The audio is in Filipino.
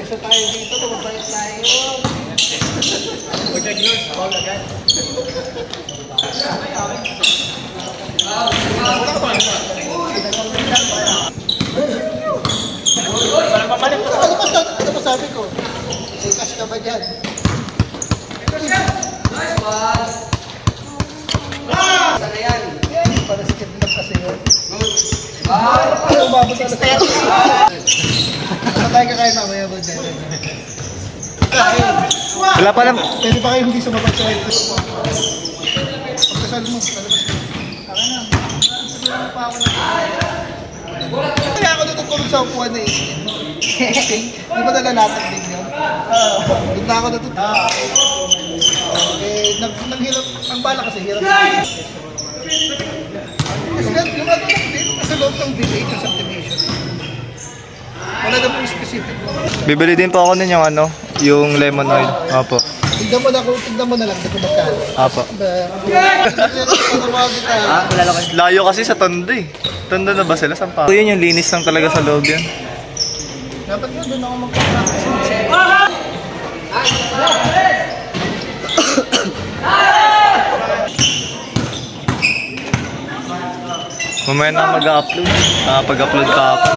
Kasi tayo dito, tumabalik tayo. Pag-ignore, bawal agad. Ano pa sabi ko? May cash ka ba dyan? Nice one! Sana yan? Para sikip lang kasi yun. Ano umabot sa lahat? Saan tayo kakain mamaya ba dyan? Wala pa naman. Pwede ba kayo hindi sumabag sa ito? Pagkasal mo, talabas ko. Saka na. Sabihan mo pa ako na. Kaya ako natutulog sa upuan na isip. Di ba nalalatag din yun? Doon na ako natutulog. Nanghirap. Ang bala kasi hirap. Kasi yung ano lang din, nasa loob ng village sa subdivision. Wala na po specific mo. Bibili din po ako nun yung ano, yung lemon oil. Opo. Tignan mo na lang, dito magkano. Opo. Layo kasi sa Tondo eh. Tondo na ba sila? Saan pa? Yun yung linis lang talaga sa loob yun. Dapat nga doon ako magpapractice. Mamaya na mag-upload. Pag-upload ka